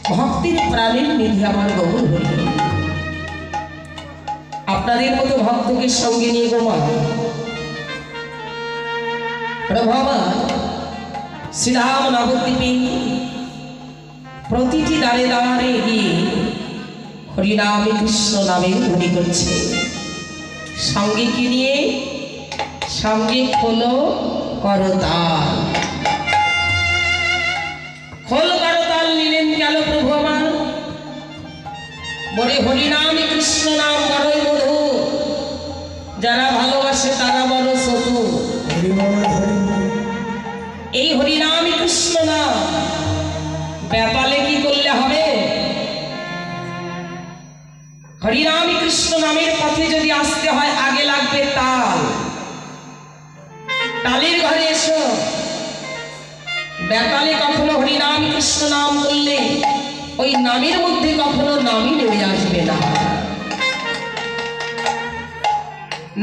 ভক্তির প্রাণের নিধি আমার গৌর হরি। আপনাদের মতো ভক্তকে সঙ্গে নিয়ে গোমা প্রভু আমার শ্রীরাম নবদ্বীপে প্রতিটি দ্বারে দ্বারে গিয়ে হরিনামে কৃষ্ণ নামের ধ্বনি করছে। সঙ্গে কি নিয়ে? সঙ্গে খোলো করতাল। খোল করতাল নিলেন গেল প্রভু আমার। বলে হরিনামে কৃষ্ণ নাম বড়ই মধু, যারা ভালোবাসে তারা বড় চতু। এই হরিনামে কৃষ্ণ নাম বেতালে কি করলে হবে? হরিনামে কৃষ্ণ নামের পথে যদি আসতে হয় আগে লাগবে তাল। তালের ঘরে এসো। বেতালে কখনো হরিনাম কৃষ্ণ নাম বললে ওই নামের মধ্যে কখনো নামই নেমে আসবে না।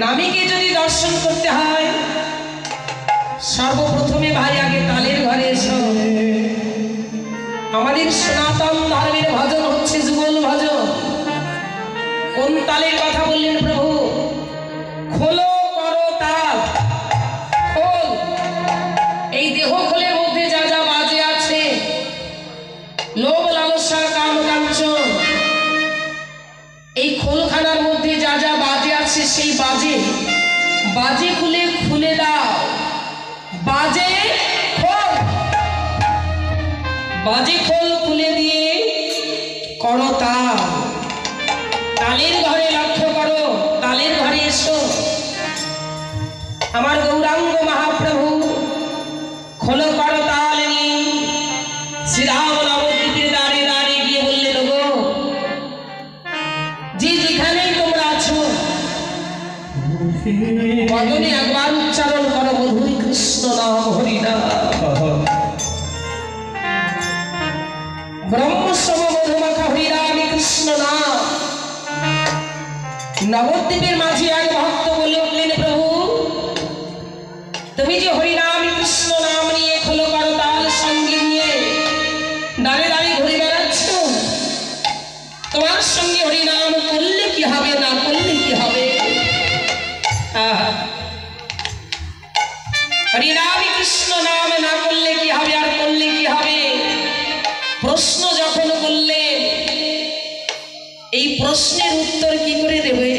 নামীকে যদি দর্শন করতে হয় সর্বপ্রথমে ভাই আগে তালের ঘরে এসো। আমাদের সনাতন ধর্মের ভজন হচ্ছে যুগল ভজন। কোন তালের কথা বললেন প্রভু? খোলো করো তাল। খোল, এই দেহ খোলের মধ্যে যা যা বাজে আছে, লোভ লালসা কাম কাঞ্চন, এই খোলখানার মধ্যে যা যা বাজে আছে সেই বাজে বাজে খুলে খুলে দাও। বাজে খোল, বাজে খোল খুলে দিয়ে করো তাল। তালের ঘরে লক্ষ্য করো, তালের ঘরে এসো। আমার গৌরাঙ্গ মহাপ্রভু খোলো করো তাল নিয়ে শ্রীরাম নবদ্বীপের দ্বারে দ্বারে গিয়ে বললেন, গো যে যেখানেই তোমরা আছো বদনে একবার উচ্চারণ করো মধুর কৃষ্ণ নাম হরিনাম। ব্রহ্মসম মধুমাখা হরিনামে কৃষ্ণ নাম। নবদ্বীপের মাঝে এক ভক্ত বলে উঠলেন, প্রভু তুমি যে হরিনাম কৃষ্ণ নাম নিয়ে খোলো করো তাল সঙ্গে নিয়ে দাঁড়ে দাঁড়িয়ে ঘুরে বেড়াচ্ছ, তোমার সঙ্গে হরিনাম করলে কি হবে, না করলে কি হবে? হরিনাম কৃষ্ণ নাম না করলে কি হবে আর করলে কি হবে? প্রশ্ন যখন করলেন, এই প্রশ্নের উত্তর কি করে দেবে?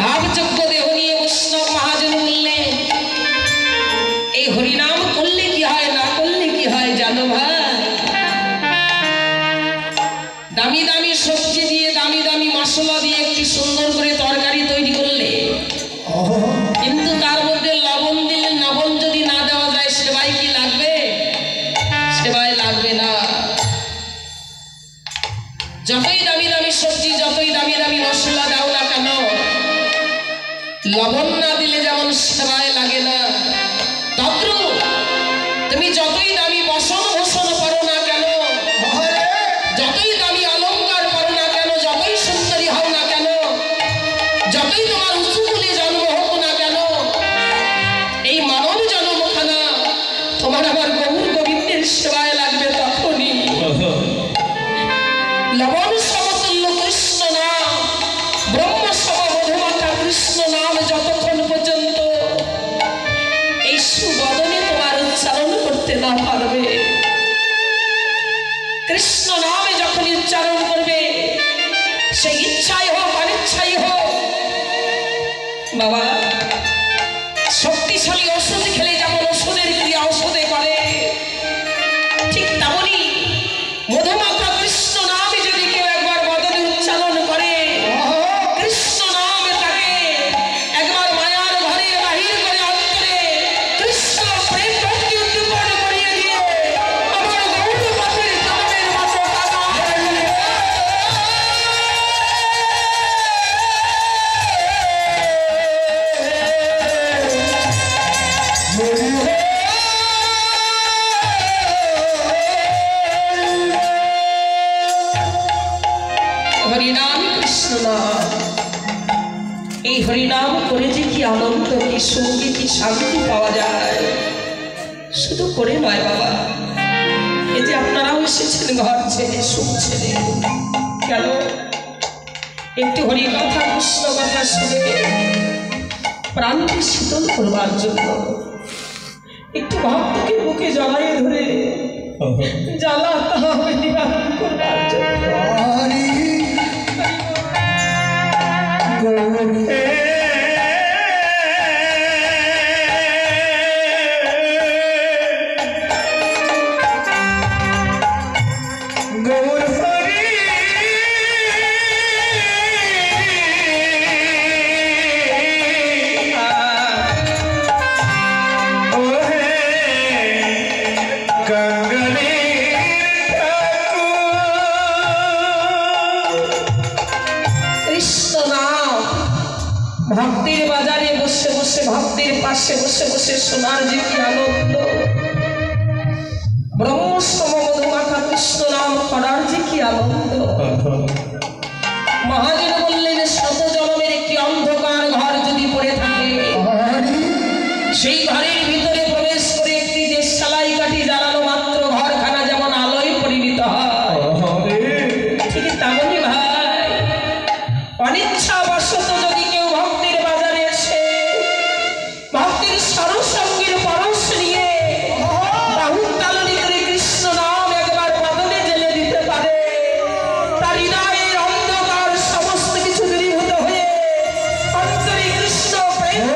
ভাবযোগ্য দেহ নিয়ে বৈষ্ণব মহাজন বললেন, এই হরিনাম করলে কি হয়, না করলে কি হয় জানো ভাই? দামি দামি সবজি দিয়ে দামি দামি মশলা দিয়ে একটি সুন্দর করে তরকারি তৈরি করলে, কিন্তু তার মধ্যে লবণ দিলে, লবণ যদি না দেওয়া যায় সেবাই কি লাগবে? সেবাই লাগবে না। যতই দামি দামি সবজি, যতই দামি দামি মশলা দাও না কেন, লবণ না দিলে যেমন সেবায় লাগে না, তদ্রূপ তুমি যতই দামি বসন ভূষণ করো না কেন, যতই দামি অলঙ্কার করো না কেন, যতই সুন্দরী হও না কেন, যতই তোমার উঁচু কুলে জন্ম হোক না কেন, এই মানব জন্মখানা তোমার আমার গৌর গোবিন্দের সেবায় লাগবে তখনই। লবণ সমতুল্য কৃষ্ণ নাম, ব্রহ্ম সম মধুমাখা কৃষ্ণ নাম যতক্ষণ পর্যন্ত এই সুবদনে তোমার উচ্চারণ করতে না পারবে, কৃষ্ণ নামে যখন উচ্চারণ করবে, সেই ইচ্ছাই হোক অনিচ্ছাই হোক, বাবা শক্তিশালী ওষুধ খেলে যেমন ওষুধের ক্রিয়া ওষুধে করে, ঠিক তেমনি মধুমাখা কৃষ্ণ নামে যদি কেউ একবার বদনে উচ্চারণ করে, কৃষ্ণ নাম তাকে একবার মায়ার ঘরে বাহির করে অন্তরে কৃষ্ণ প্রেম ভক্তি উদ্দীপন করিয়ে দিয়ে আমার গৌর পথের কামের মতো কাদা হরিনাম কৃষ্ণ নাম। এই হরিনাম করে যে কি আনন্দ, কি সঙ্গী, কি শান্তি পাওয়া যায়, শুধু করে নয় বাবা, এই যে আপনারাও এসেছেন ঘর ছেড়ে সুখ ছেড়ে। কেন? একটু হরি কথা কৃষ্ণ কথা শুনে প্রাণকে শীতল করবার জন্য, একটু ভক্তকে বুকে জড়াইয়ে ধরে জ্বালা তাহাবে নিবারণ করবার জন্য। ভক্তির বাজারে বসে বসে, ভক্তির পাশে বসে বসে শোনার যে কি আনন্দ, ব্রহ্মসম মধুমাখা কৃষ্ণ নাম করার যে কি আনন্দ। মহাজন বললেন, শত জন্মের একটি অন্ধকার ঘর যদি পড়ে থাকে, সেই ঘরের ভিতরে প্রবেশ করে একটি দেশালাই কাঠি জ্বালানো মাত্র ঘরখানা যেমন আলোয় পরিণত হয়, ঠিক তেমনই ভাই অনিচ্ছাবশত যদি কেউ ভক্তির বাজারে এসে ভক্তির সরসঙ্গের পরশ নিয়ে বাহুতালনি করে কৃষ্ণ নাম একবার বদলে জেলে দিতে পারে, তার হৃদয়ের অন্ধকার সমস্ত কিছু দূরীভূত হয়ে অন্তরে কৃষ্ণ প্রেম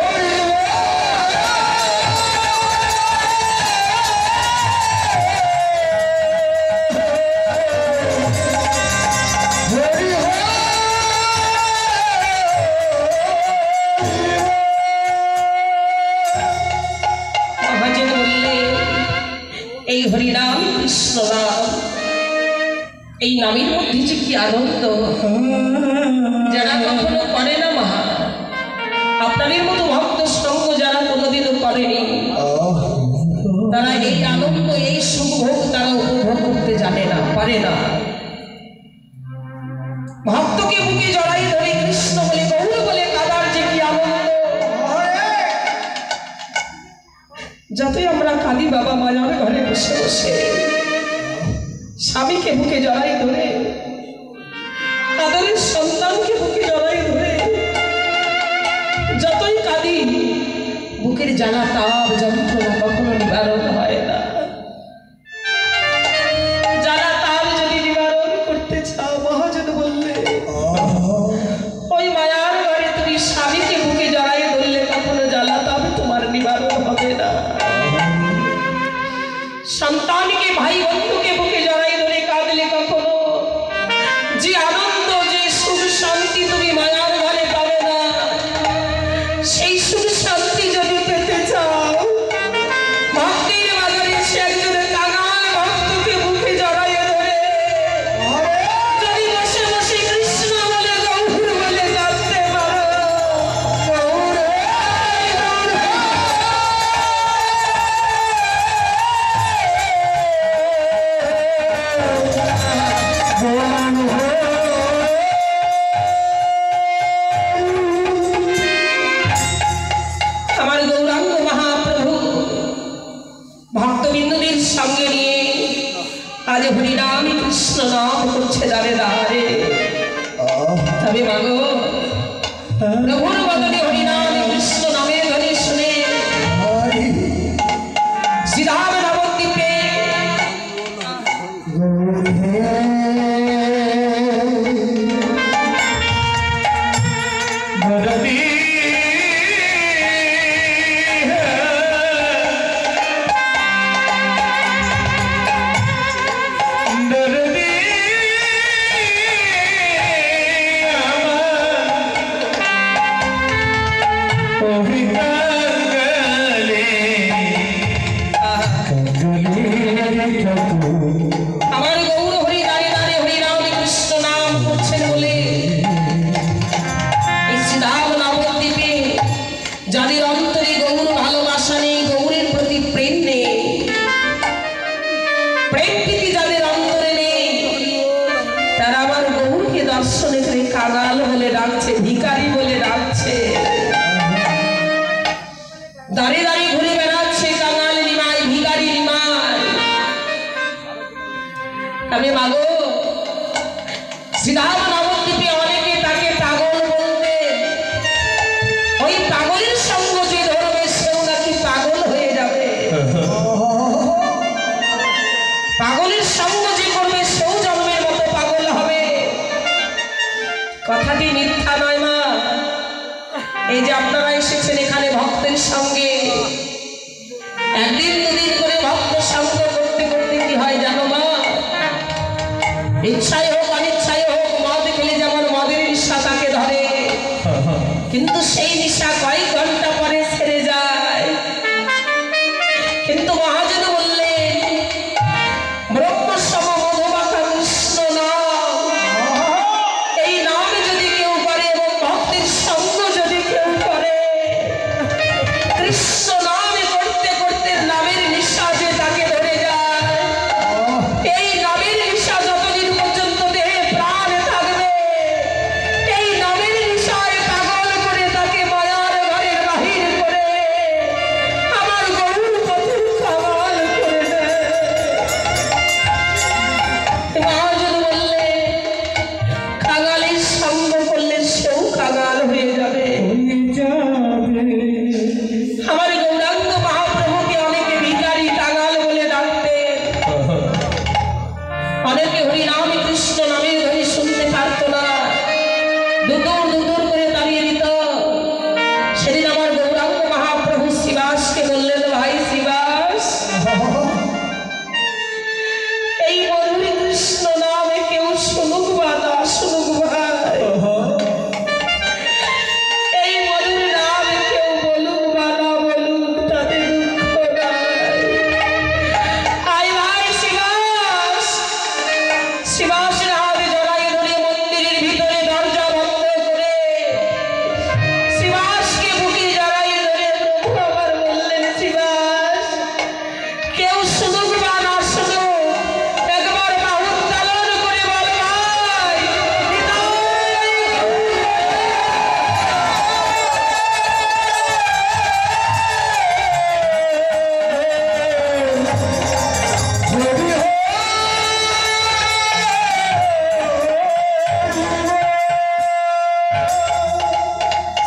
এই হরিনাম কৃষ্ণ নাম, এই নামের মধ্যে যে কি আনন্দ, যারা কখনো করে না মা, আপনাদের মতো ভক্ত সঙ্গ যারা কোনোদিনও করেনি, তারা এই আনন্দ এই সুখভোগ তারা উপভোগ করতে জানে না, পারে না। ভক্তকে বুকে জড়াই ধরে কৃষ্ণ বলে গৌর বলে কাদার যে কি আনন্দ। যতই আমরা কাঁদি বাবা মায়ার ঘরে বসে বসে, স্বামীকে বুকে জড়াই ধরে, আদরের সন্তানকে বুকে জড়াই ধরে যতই কাঁদি, বুকের জ্বালা তাপ যন্ত্রণা কখনো নিবারণ হয় না। জ্বালা তাপ যদি নিবারণ করতে চাও, মহাজন বললে ওই মায়ার ঘরে তুমি স্বামীকে বুকে জড়াই ধরলে কখনো জ্বালা তাপ তোমার নিবারণ হবে না। সন্তানকে ভাই বন্ধুকে বুকে জড়াই ধরে কাঁদলে কখনো যে আনন্দ যে সুখ শান্তি তুমি মায়ার ঘরে পাবে না। সেই সুখ শান্তি যদি পেতে চাও, ভক্তির বাজারে সে একজন কাঙাল ভক্তকে বুকে জড়াই ধরে যদি বসে বসে কৃষ্ণ বলে গৌর বলে কাঁদতে পারো, আমার গৌরাঙ্গ মহাপ্রভু ভক্তবিন্দুদের সঙ্গে নিয়ে আজ হরিনাম কৃষ্ণ নাম করছে দাঁড়ে দাঁড়ে। তবে মাগো, প্রভুর বদলে হরিনাম কৃষ্ণ নামে ধ্বনি শুনে শ্রীধাম নবদ্বীপে আমার গৌর হরি দাঁড়িয়ে দাঁড়িয়ে হরিনাম কৃষ্ণ নাম করছেন বলে এই শ্রীধাম নবদ্বীপে যাদের অন্তরে গৌর ভালোবাসা নেই, গৌরের প্রতি প্রেম নেই, প্রেম প্রীতি যাদের অন্তরে নেই, তারা আমার গৌরকে দর্শনে করে কাঙাল বলে ডাকছে, ভিখারি বলে ডাকছে, দাঁড়িয়ে দাঁড়িয়ে ঘুরে বেড়াচ্ছে কাঙাল নিমাই, ভিখারি নিমাই। তবে মাগো শ্রীরাম নবদ্বীপে অনেকে তাকে পাগল বলতে, ওই পাগলের সঙ্গ যে ধরবে সেও নাকি পাগল হয়ে যাবে, পাগলের সঙ্গ যে করবে সেও জন্মের মতো পাগল হবে। কথাটি মিথ্যা নয় মা। এই যে আপনারা এসেছেন এখানে ভক্তের সঙ্গে, একদিন দুদিন করে ভক্ত সঙ্গ করতে করতে কি হয় জানো মা, ইচ্ছাই হোক অনিচ্ছাই হোক মদ খেলে যেমন মদের নিশা তাকে ধরে, কিন্তু সেই নিশা কয়েক ঘন্টা পরে ছেড়ে যায়। কিন্তু মহাজন বললেন ব্রহ্মসম মধুমাখা কৃষ্ণ নাম, এই নাম যদি কেউ করে এবং ভক্তির সঙ্গ যদি কেউ করে, কৃষ্ণ নামে করতে করতে নামের নিশা যে তাকে ধরে যায়, এই নামের নিশা যতদিন পর্যন্ত দেহে প্রাণ থাকবে, এই নামের নিশায় পাগল করে তাকে মায়ার ঘরের বাহির করে আমার গরুর পথের কামাল করে দেয়। মহাজন বললে কাঙালের সঙ্গ করলে সেও কাঙাল হয়ে যাবে। আমার গৌরাঙ্গ মহাপ্রভুকে অনেকে ভিখারি কাঙাল বলে ডাকতেন, অনেকে হরিনাম কৃষ্ণ নামের ধরে শুনতে পারত না, দুদূর দুদূর করে দাঁড়িয়ে দিত। সেদিন আমার গৌরাঙ্গ মহাপ্রভু শিবাসকে বললেন, ভাই শিবাস, এই মধুর কৃষ্ণ নামে কেউ শুনুক বা না শুনুক ভাই, এই মধুর নাম কেউ বলুক বা না বলুক তাতে দুঃখ নাই। আয় ভাই শিবাস, শিবাসের হাতে জড়াই ধরে মন্দিরের ভিতরে দরজা বন্ধ করে শিবাসকে বুকে জড়াই ধরে প্রভু আবার বললেন, শিবাস, কেউ শুনুক বা না শুনুক একবার বাহু উত্তোলন করে বল ভাই নিতাই।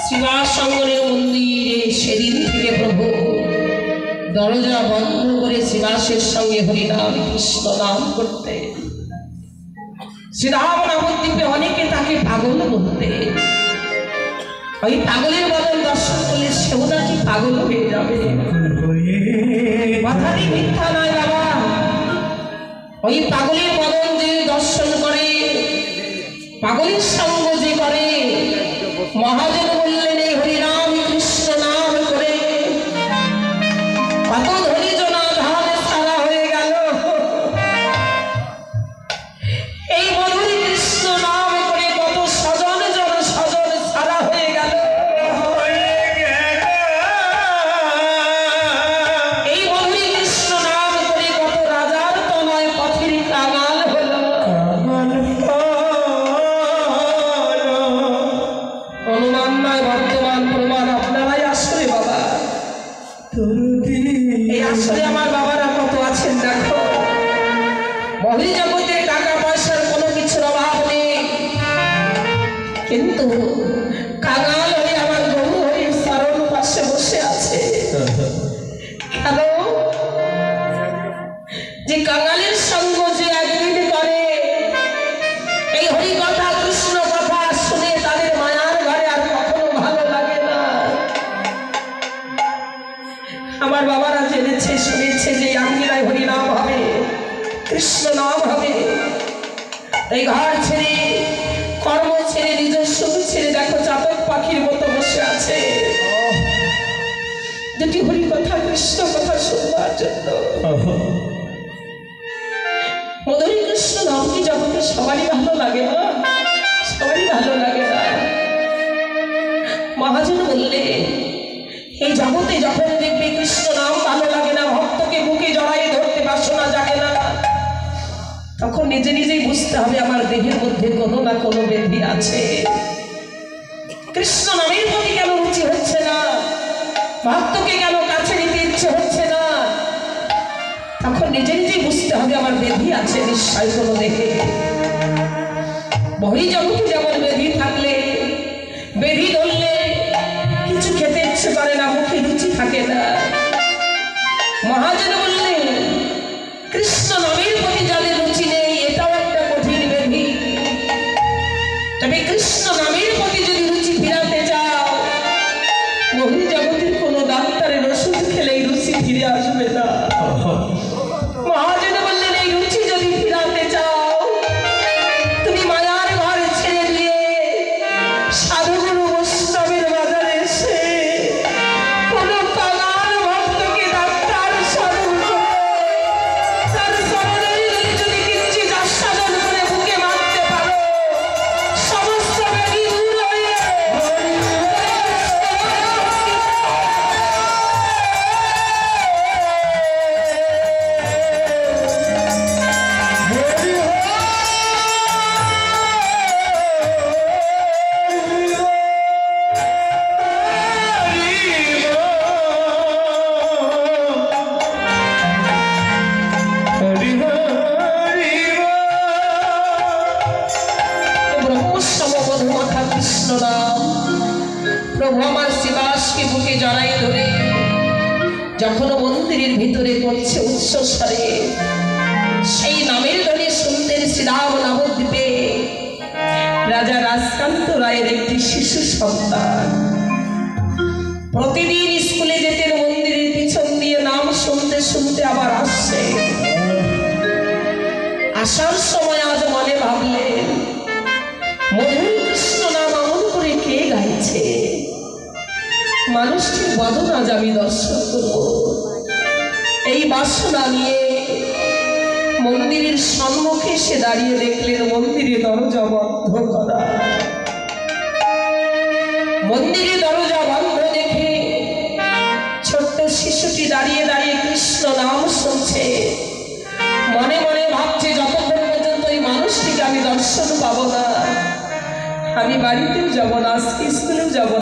শিবাস সঙ্গরের মন্দিরে সেদিন থেকে প্রভু দরজা বন্ধ করে শিবাসের সঙ্গে হরিনাম কৃষ্ণ নাম করতে। শ্রীরাম নবদ্বীপে অনেকে তাকে পাগল বলতে, ওই পাগলের বদল দর্শন করলে সেও নাকি পাগল হয়ে যাবে। কথাটি মিথ্যা নয় বাবা। ওই পাগলের বদল যে দর্শন করে, পাগলের সঙ্গ যে করে, মহাজন বললেন এই হরিনাম কৃষ্ণ নাম করে কত ধনী জনা ধান সারা হয়ে গেল, এই মধুর কৃষ্ণ নাম করে কত স্বজন জন স্বজন সারা হয়ে গেল, এই মধুর কৃষ্ণ নাম করে কত রাজার তনয় পথের কাঙাল হলো। অনুমান নয় বর্তমান প্রমাণ আপনারাই আসলে বাবা। এই আসলে আমার বাবারা কত আছেন দেখো, বহির জগতে টাকা পয়সার কোনো কিছুর অভাব নেই, কিন্তু কাঙাল হয়ে আমার গরু হয়ে সারণ পাশে বসে আছে। কেন? যে কাঙালের সঙ্গ যে একদিন করে, এই হরি কথা কৃষ্ণ কথা শুনে তাদের মায়ার ঘরে আর কখনো ভালো লাগে না। আমার বাবারা জেনেছে শুনেছে যে আঙ্গিরায় হরি নাম হবে, কৃষ্ণ নাম হবে, এই ঘর ছেড়ে কর্ম ছেড়ে নিজস্ব ছেড়ে দেখো চাতক পাখির মতো বসে আছে দুটি হরি কথা কৃষ্ণ কথা শুনবার জন্য। মধুর কৃষ্ণ নাম কি জগতে সবারই ভালো লাগে না? সবারই ভালো লাগে না। মহাজন বললে এই জগতে যখন দেখবে কৃষ্ণ নাম ভালো লাগে না, ভক্তকে বুকে জড়াই ধরতে বাসনা জাগে না, তখন নিজে নিজেই বুঝতে হবে আমার দেহের মধ্যে কোনো না কোনো ব্যাধি আছে। কৃষ্ণ নামের প্রতি কেন রুচি হচ্ছে না, ভক্তকে কেন কাছে নিতে ইচ্ছে হচ্ছে না, তখন তখন নিজে নিজেই বুঝতে হবে আমার ব্যাধি আছে নিশ্চয় কোনো দেখে। বহি জগতে যেমন ব্যাধি থাকলে, ব্যাধি ধরলে কিছু খেতে ইচ্ছে করে না, মুখে রুচি থাকে না। মহাজন বললেন কৃষ্ণ নামের প্রতি যাদের রুচি নেই এটাও একটা কঠিন ব্যাধি। তবে কৃষ্ণ নামের প্রতি যদি রুচি ফিরাতে চাও, বহি জগতের কোনো ডাক্তারের ওষুধ খেলেই রুচি ফিরে আসবে না। মহাজন বললেন এই রুচি যদি ফিরাতে চাও, তুমি মায়ার ঘর ছেড়ে দিয়ে সাধুগুরু বৈষ্ণবের বাজারে এসে কোনো কাঙাল ভক্তকে ডাক্তার সাধন করে তার চরণের যদি কিঞ্চিৎ আস্বাদন করে বুকে মারতে পারো, সমস্ত ব্যাধি দূর হয়ে প্রভু আমার শিবাসকে বুকে জড়াই ধরে যখন মন্দিরের ভিতরে করছে উচ্চস্বরে সেই নামের ধ্বনি শুনতে শ্রীরাম নবদ্বীপে রাজা রাজকান্ত রায়ের একটি শিশু সন্তান প্রতিদিন স্কুলে যেতেন, মন্দিরের পিছন দিয়ে নাম শুনতে শুনতে আবার আসছে। আসার সময় আজ মনে ভাবলেন মধুর কৃষ্ণ নাম আমল করে কে গাইছে, মানুষটির বদন আজ আমি দর্শন করব। এই বাসনা নিয়ে মন্দিরের সম্মুখে এসে দাঁড়িয়ে দেখলেন মন্দিরে দরজা বন্ধ করা। মন্দিরে দরজা বন্ধ দেখে ছোট্ট শিশুটি দাঁড়িয়ে দাঁড়িয়ে কৃষ্ণ নাম শুনছে। মনে মনে ভাবছে যতক্ষণ পর্যন্ত এই মানুষটিকে আমি দর্শন পাবো না, আমি বাড়িতেও যাব না, আজকে স্কুলেও যাব না।